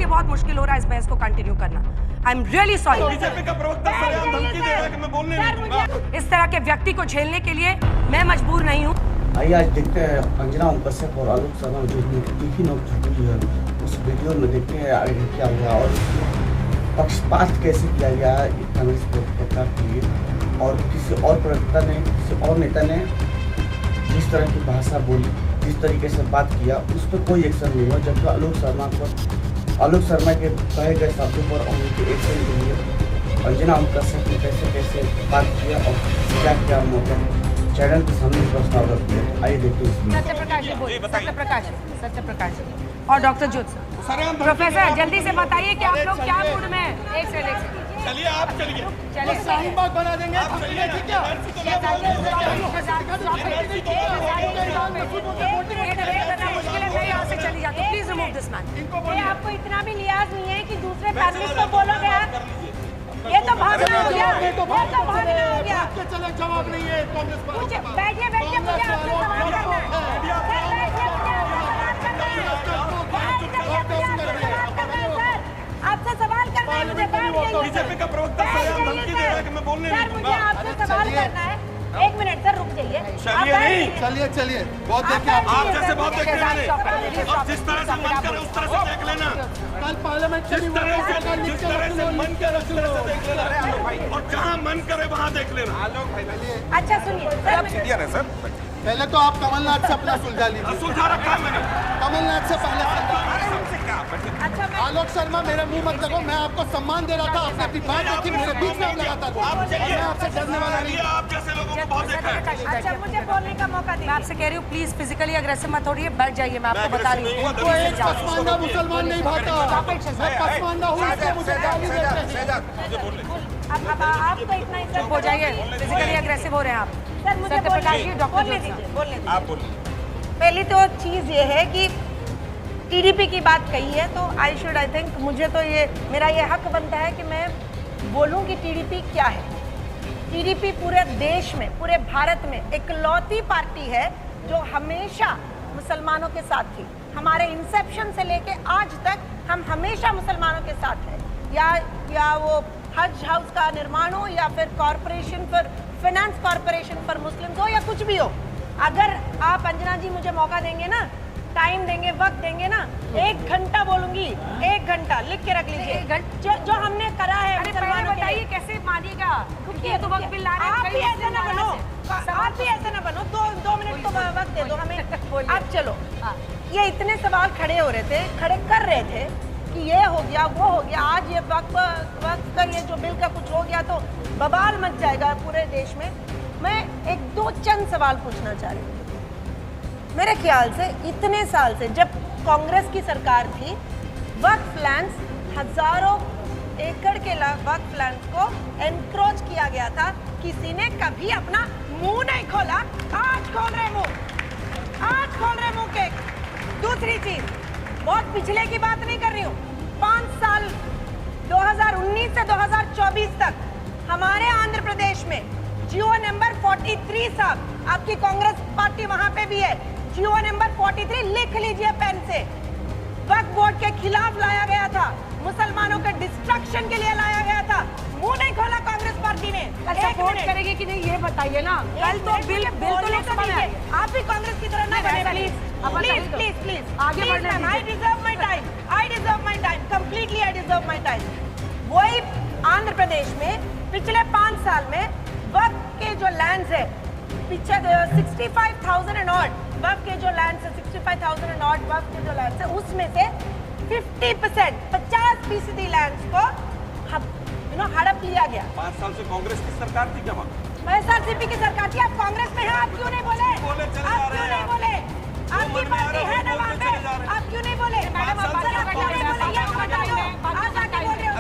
लिए बहुत मुश्किल हो रहा है इस बहस को कंटिन्यू करना। I am really sorry. BJP का प्रवक्ता सरेआम धमकी दे रहा है कि मैं बोलने नहीं दूंगा। इस तरह के व्यक्ति को झेलने के लिए मैं मजबूर नहीं हूँ। आइए आज देखते हैं अंजना ओम कश्यप और आलोक शर्मा जो तीखी नोक झोंकी है उस वीडियो में देखते हैं आगे क्या हुआ और पक्षपात कैसे किया गया कांग्रेस प्रवक्ता के लिए और किसी और प्रवक्ता ने किसी और नेता ने जिस तरह की भाषा बोली जिस तरीके से बात किया उस पर कोई एक्शन नहीं हुआ, जबकि आलोक शर्मा के कहे गए शब्दों पर उनके एक्शन के लिए अंजना ओम कश्यप ने कैसे बात किया और क्या क्या मौका चैनल के सामने प्रस्ताव किया। आइए देखते हैं। सत्यप्रकाश और डॉक्टर ज्योति प्रोफेसर जल्दी से बताइए कि आप लोग क्या मूड में हैं। एक सेकंड चलिए आप चलिए शाहीन बाग बना देंगे। चली जाती प्लीज रिमूव दिस मैन। आपको इतना भी लिहाज नहीं है कि दूसरे पैनलिस्ट को बोलोगे ये तो भागना हो गया, ये तो भागना हो गया। चले जवाब नहीं है कांग्रेस पर। बैठिए मुझे आपसे सवाल करना है। आपसे सवाल करना है मुझे। बीजेपी का प्रवक्ता सरेआम धमकी दे रहा है कि मैं बोलने नहीं दूंगा। मुझे आपसे सवाल करना है। एक मिनट सर रुक जाइए। चलिए बहुत देखे आप जैसे बहुत देखे मैंने। अब जिस तरह से मन करे उस तरह से देख लेना। कल पार्लियामेंट जिस तरह से मन करे उस तरह से देख लेना और जहाँ मन करे वहाँ देख लेना। अच्छा सुनिए पहले तो आप कमलनाथ से अपना सुलझा लीजिए। सुलझा रखा है मैंने कमलनाथ से पहले अच्छा आलोक शर्मा मेरे मुंह मत लगो। मैं आपको सम्मान दे रहा था, आपने अपनी बात रखी, मेरे बीच में आप लगातार मैं आपसे डरने वाला नहीं। आप जैसे लोगों को बहुत देखा है। अच्छा मुझे बोलने का मौका दीजिए। मैं आपसे कह रही हूँ प्लीज फिजिकली अग्रेसिव मत होइए, बैठ जाइए। मैं आपको बता रही हूँ तो एक पसमानदा मुसलमान नहीं भाता। मैं पसमानदा हूँ, इसको मुझे गाली देते हैं। अब आप तो इतना चुप हो जाइए। फिजिकली अग्रेसिव हो रहे हैं आप। सर मुझे बोलने दीजिए। आप बोलिए। पहली तो चीज़ ये है कि टीडीपी की बात कही है तो आई थिंक मुझे तो मेरा ये हक बनता है कि मैं बोलूं कि टीडीपी क्या है। टीडीपी पूरे देश में पूरे भारत में इकलौती पार्टी है जो हमेशा मुसलमानों के साथ थी। हमारे इंसेप्शन से लेके आज तक हम हमेशा मुसलमानों के साथ हैं। या वो हज हाउस का निर्माण हो या फिर corporation for finance corporation for Muslims हो या कुछ भी हो। अगर आप अंजना जी मुझे मौका देंगे ना, टाइम देंगे, वक्त देंगे ना, 1 घंटा बोलूंगी। 1 घंटा लिख के रख लीजिए जो हमने करा है। बताइए कैसे मानिएगा क्योंकि तो वक्त बिल आप भी ऐसे ना बनो, आप भी ऐसे ना बनो। 2 मिनट तो वक्त दे दो हमें। अब चलो ये इतने सवाल खड़े हो रहे थे, खड़े कर रहे थे कि ये हो गया वो हो गया। आज ये वक्त का ये जो बिल का कुछ हो गया तो बवाल मच जाएगा पूरे देश में। मैं 1-2 चंद सवाल पूछना चाह रही हूँ। मेरे ख्याल से इतने साल से जब कांग्रेस की सरकार थी वक्फ लैंड्स हजारों एकड़ के वक्फ लैंड्स को एनक्रोच किया गया था। किसी ने कभी अपना मुंह नहीं खोला। आज खोल रहे मुंह के। दूसरी चीज, बहुत पिछले की बात नहीं कर रही हूँ। 5 साल 2019 से 2024 तक हमारे आंध्र प्रदेश में जियो नंबर 43 साहब, आपकी कांग्रेस पार्टी वहां पे भी है। जियो नंबर 43 लिख लीजिए पेन से। वक्फ बोर्ड के खिलाफ लाया गया था, मुसलमानों के डिस्ट्रक्शन के लिए लाया गया था। मुंह नहीं खोला कांग्रेस पार्टी ने। सपोर्ट करेगी कि नहीं ये बताइए ना। कल तो बिल तो लोकसभा में है। आप भी कांग्रेस की तरह ना बने प्लीज आगे बढ़ने। I deserve my time completely. I deserve my time. वही आंध्र प्रदेश में पिछले 5 साल में वक्फ के जो लैंड्स है, पीछे 65,000 एंड ऑड वक्फ के जो लैंड्स है, 65,000 एंड ऑड वक्फ के जो लैंड्स है, उसमें से 50% 50% लैंड्स को हड़प लिया गया। 5 साल से कांग्रेस की सरकार थी क्या? एसआरसीपी की सरकार थी। आप कांग्रेस में हैं, आप क्यों नहीं बोले? आप क्यों नहीं बोले? आपकी पार्टी है ना वहाँ पे, आप क्यों नहीं बोले? मैडम आप क्यों नहीं बोले? ये बताओ। आप आके बोल रहे हो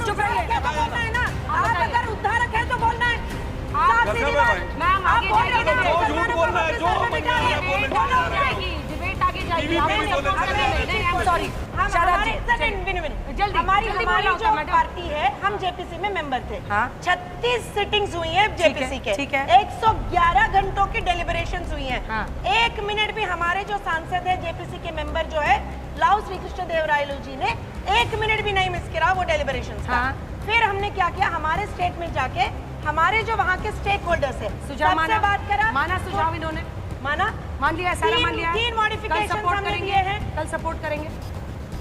चुप रहिए। क्या बोलना है ना? आप अगर उद्धारक है तो बोलना है। आप बोल रहे हो झूठ बोल रहा है जो हमारी जो पार्टी है, हम जेपीसी में मेंबर थे। 36 सिटिंग्स हुई हैं जेपीसी के। 111 घंटों की डेलिब्रेशंस हुई हैं। 1 मिनट भी हमारे जो सांसद है जेपीसी के मेंबर जो है लाओ श्री कृष्ण देवरायलु जी ने 1 मिनट भी नहीं मिस करा वो डेलिब्रेशंस का। हाँ। फिर हमने क्या किया, हमारे स्टेट में जाके हमारे जो वहाँ के स्टेक होल्डर्स है सुझाव माना, बात करा, माना सुझाव इन्होंने माना, मान लिया, सारा मान लिया, 3 मॉडिफिकेशन सपोर्ट हमने करेंगे, किए हैं, कल सपोर्ट करेंगे,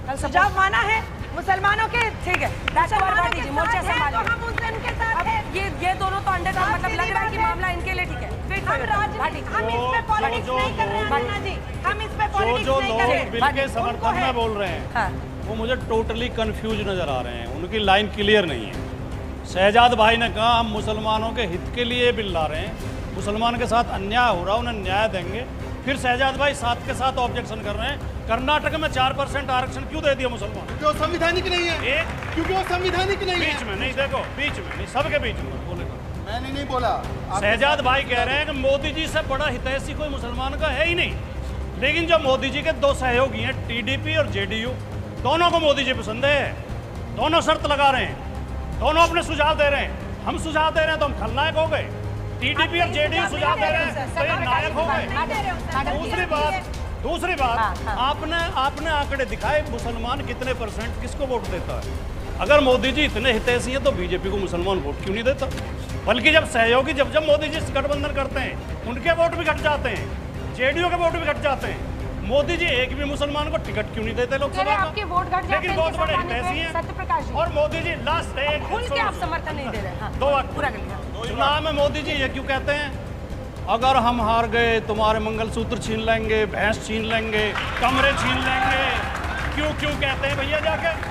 कल सुझाव माना है मुसलमानों के, ठीक है, मुसलमानों के मोर्चा साथ है, संभाल तो हम उनके साथ हैं। ये दोनों तो अंडर का मतलब लग रहा है कि मामला इनके लिए ठीक है। हम इस पे पॉलिटिक्स नहीं कर रहे हैं अन्ना जी, हम इस पे पॉलिटिक्स जो नहीं कर रहे लोग बिल के समर्थन में बोल रहे हैं हाँ। वो मुझे टोटली कंफ्यूज नजर आ रहे हैं, उनकी लाइन क्लियर नहीं है। शहजाद भाई ने कहा हम मुसलमानों के हित के लिए बिल ला रहे हैं, मुसलमान के साथ अन्याय हो रहा है उन्हें न्याय देंगे। फिर शहजाद भाई साथ के साथ ऑब्जेक्शन कर रहे हैं कर्नाटक में 4% आरक्षण क्यों दे दिया मुसलमान? क्योंकि वो संविधानिक नहीं है, क्योंकि वो संविधानिक नहीं है। बीच में नहीं, देखो बीच में नहीं, सबके बीच में बोलेगा। मैंने नहीं बोला। शहजाद भाई कह रहे हैं कि मोदी जी से बड़ा हितैषी कोई मुसलमान का है ही नहीं। लेकिन जो मोदी जी के 2 सहयोगी हैं टीडीपी और जेडीयू, दोनों को मोदी जी पसंद है, दोनों शर्त लगा रहे हैं, दोनों अपने सुझाव दे रहे हैं। हम सुझाव दे रहे हैं तो हम खलनायक हो गए, टीडीपी और जेडीयू सुझाव दे रहे हैं तो ये नायक हो गए। दूसरी बात आपने आंकड़े दिखाए मुसलमान कितने % किसको वोट देता है। अगर मोदी जी इतने हितैषी है तो बीजेपी को मुसलमान वोट क्यों नहीं देता? बल्कि जब सहयोगी जब मोदी जी से गठबंधन करते हैं उनके वोट भी घट जाते हैं, जेडीयू के वोट भी घट जाते हैं। मोदी जी एक भी मुसलमान को टिकट क्यों नहीं देते लोकसभा का? आपके वोट घट जाते हैं, लेकिन बहुत बड़े हितैषी हैं सत्यप्रकाश जी। और मोदी जी लास्ट एक खुल के आप समर्थन नहीं दे रहे हैं। 2 वाक्य पूरा कर लिया। चुनाव में मोदी जी ये क्यों कहते हैं अगर हम हार गए तुम्हारे मंगलसूत्र छीन लेंगे, भैंस छीन लेंगे, कमरे छीन लेंगे? क्यों कहते हैं भैया? जाके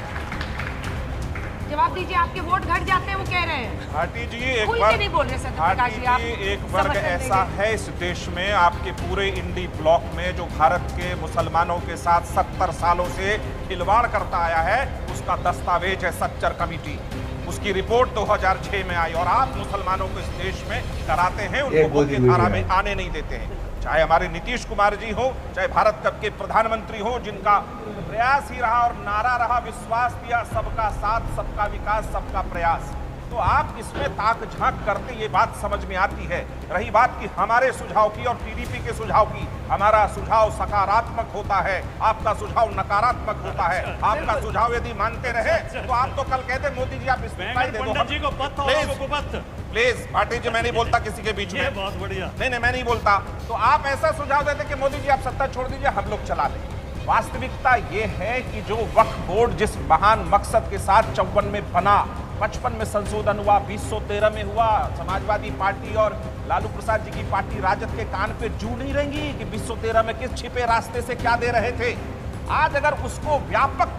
जवाब दीजिए। आपके वोट घट जाते हैं वो कह रहे हैं। भाटी जी एक खुल के नहीं बोल रहे सत्यप्रकाश जी, आप एक वर्ग ऐसा है इस देश में, आपके पूरे इंडी ब्लॉक में, जो भारत के मुसलमानों के साथ 70 सालों से खिलवाड़ करता आया है। उसका दस्तावेज है सच्चर कमेटी, उसकी रिपोर्ट 2006 में आई और आप मुसलमानों को इस देश में कराते हैं, उनको मुख्य धारा में आने नहीं देते हैं। चाहे हमारे नीतीश कुमार जी हो, चाहे भारत के प्रधानमंत्री हो, जिनका प्रयास ही रहा और नारा रहा, विश्वास दिया सबका साथ, सबका विकास, सबका प्रयास, तो आप इसमें ताक झांक करते ये बात समझ में आती है। रही बात कि हमारे सुझाव की और टीडीपी के सुझाव की, हमारा सुझाव सकारात्मक होता है, आपका सुझाव नकारात्मक होता है। आपका सुझाव यदि मानते रहे तो आप तो कल कहते मोदी जी आप इस्तीफा दे दो। प्लीज भाटी जी, मैं नहीं बोलता किसी के बीच में, बहुत बढ़िया। नहीं मैं नहीं बोलता। तो आप ऐसा सुझाव देते कि मोदी जी आप सत्ता छोड़ दीजिए, हम लोग चला लें। वास्तविकता ये है कि जो वक्फ बोर्ड जिस महान मकसद के साथ 54 में बना, 55 में संशोधन हुआ, 2013 में हुआ, समाजवादी पार्टी और लालू प्रसाद जी की पार्टी राजद के कान पे जू नहीं रहेंगी कि 2013 में किस छिपे रास्ते से क्या दे रहे थे। आज अगर उसको व्यापक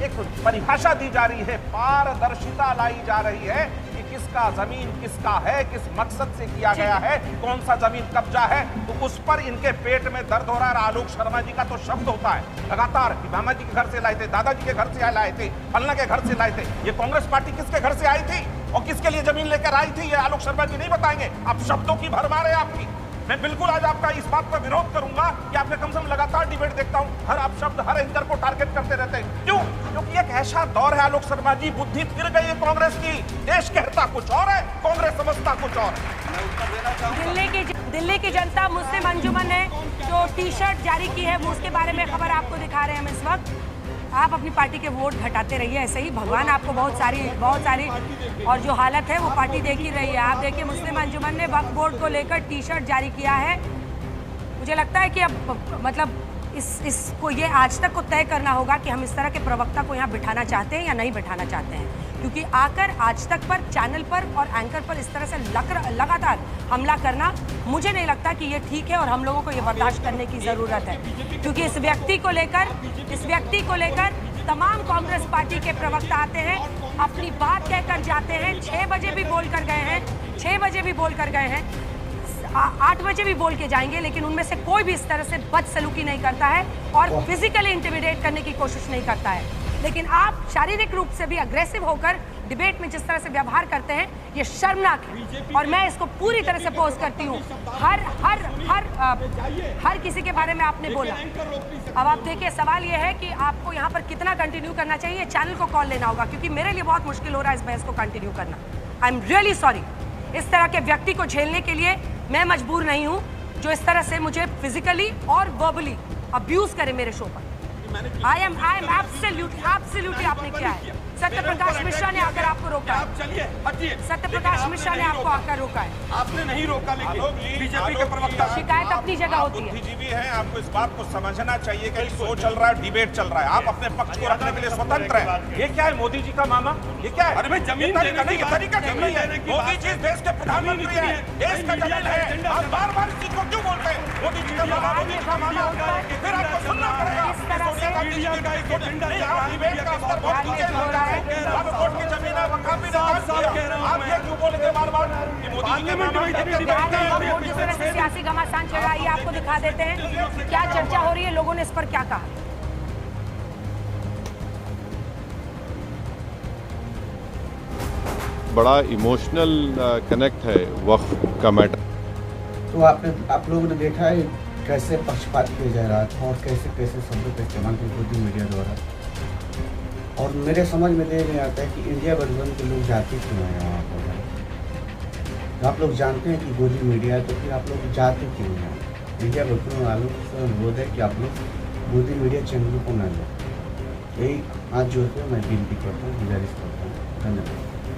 एक परिभाषा दी जा रही है, पारदर्शिता लाई जा रही है कि किसका जमीन किसका है, किस मकसद से किया गया है, कौन सा जमीन कब्जा है, तो उस पर इनके पेट में दर्द हो रहा है। आलोक शर्मा जी का तो शब्द होता है लगातार, मामा जी के घर से लाए थे, दादाजी के घर से लाए थे, फलना के घर से लाए थे। ये कांग्रेस पार्टी किसके घर से आई थी और किसके लिए जमीन लेकर आई थी, ये आलोक शर्मा जी नहीं बताएंगे। अब शब्दों की भरमार है आपकी। मैं बिल्कुल आज आपका इस बात पर विरोध करूंगा कि आपने कम से कम लगातार डिबेट देखता हूं, हर आप शब्द हर एंकर को टारगेट करते रहते हैं। क्यों? क्योंकि एक ऐसा दौर है आलोक शर्मा जी, बुद्धि फिर गई है कांग्रेस की। देश कहता कुछ और है, कांग्रेस समझता कुछ और है। दिल्ली की जनता मुस्लिम अंजुमन ने जो टी-शर्ट जारी की है, उसके बारे में खबर आपको दिखा रहे हैं हम इस वक्त। आप अपनी पार्टी के वोट घटाते रहिए ऐसे ही, भगवान आपको बहुत सारी और जो हालत है वो पार्टी देख ही रही है। आप देखिए मुस्लिम अंजुमन ने वक्फ बोर्ड को लेकर टी-शर्ट जारी किया है। मुझे लगता है कि अब मतलब इसको ये आज तक को तय करना होगा कि हम इस तरह के प्रवक्ता को यहाँ बिठाना चाहते हैं या नहीं बिठाना चाहते हैं, क्योंकि आकर आज तक पर चैनल पर और एंकर पर इस तरह से लगातार हमला करना मुझे नहीं लगता कि ये ठीक है और हम लोगों को ये बर्दाश्त करने की ज़रूरत है। क्योंकि इस व्यक्ति को लेकर तमाम कांग्रेस पार्टी के प्रवक्ता आते हैं, अपनी बात कहकर जाते हैं, 6 बजे भी बोल कर गए हैं, 6 बजे भी बोल कर गए हैं, 8 बजे भी बोल के जाएंगे, लेकिन उनमें से कोई भी इस तरह से बदसलूकी नहीं करता है और फिजिकली इंटिमिडेट करने की कोशिश नहीं करता है। लेकिन आप शारीरिक रूप से भी अग्रेसिव होकर डिबेट में जिस तरह से व्यवहार करते हैं, ये शर्मनाक है और मैं इसको पूरी तरह से अपोज करती हूँ। हर किसी के बारे में आपने बोला। अब आप देखिए, सवाल ये है कि आपको यहाँ पर कितना कंटिन्यू करना चाहिए, चैनल को कॉल लेना होगा, क्योंकि मेरे लिए बहुत मुश्किल हो रहा है इस बहस को कंटिन्यू करना। I am really sorry. इस तरह के व्यक्ति को झेलने के लिए मैं मजबूर नहीं हूँ, जो इस तरह से मुझे फिजिकली और वर्बली अब्यूज करे मेरे शो पर। मैंने आई एम एब्सोल्युटली आपने क्या है? सत्यप्रकाश मिश्रा ने आकर आपको रोका आप है। चलिए हटिए। सत्यप्रकाश मिश्रा ने आपको आकर रोका है। आपने नहीं रोका, लेकिन आलोक जी, बीजेपी के प्रवक्ता शिकायत अपनी जगह आप होती है। बुद्धिजीवी हैं, आपको इस बात को समझना चाहिए कि शो चल रहा है, डिबेट चल रहा है, आप अपने पक्ष को रखने के लिए स्वतंत्र हैं। ये क्या है मोदी जी का मामा? ये क्या है? अरे भाई, जमीन ये तरीका देने की नहीं, बात- तरीका ठीक नहीं है। जमीन देने की मोदी बात जी है। देश के प्रधानमंत्री हैं, देश का मीडिया जमीन का है। एजेंडा आप बार-बार इस चीज को क्यों बोलते हैं? मोदी जी का मामा, मोदी जी का मामा, फिर आपको सुनना पड़ेगा। इस तरह से मीडिया का एक एजेंडा नहीं, चल रहा आप है, डिबेट का स्तर बहुत नीचे हो रहा है। आप कोर्ट की जमीन है, वहाँ भी निकाल साफ कह रहा हूं आप मैं। ये क्यों बोलते हैं बार-बार कि मोदी जी के मामा? और जिस तरह से सियासी घमासान चल रहा है, ये आपको दिखा देते हैं क्या चर्चा हो रही है, लोगों ने इस पर क्या कहा। बड़ा इमोशनल कनेक्ट है वक्फ का मैटर। तो आप लोगों ने देखा है कैसे पक्षपात किया जा रहा था और कैसे कैसे शब्दों का इस्तेमाल किया गोदी मीडिया द्वारा। और मेरे समझ में नहीं आता है कि इंडिया गठबंधन के लोग जाते क्यों हैं वहाँ पर। आप लोग जानते हैं कि गोदी मीडिया है, तो फिर आप लोग जाते क्यों हैं? इंडिया गठबंधन वालों से अनुरोध है कि आप लोग गोदी मीडिया चैनलों को न लें। यही आज जो है मैं विनती करता हूँ, गुजारिश करता हूँ। धन्यवाद।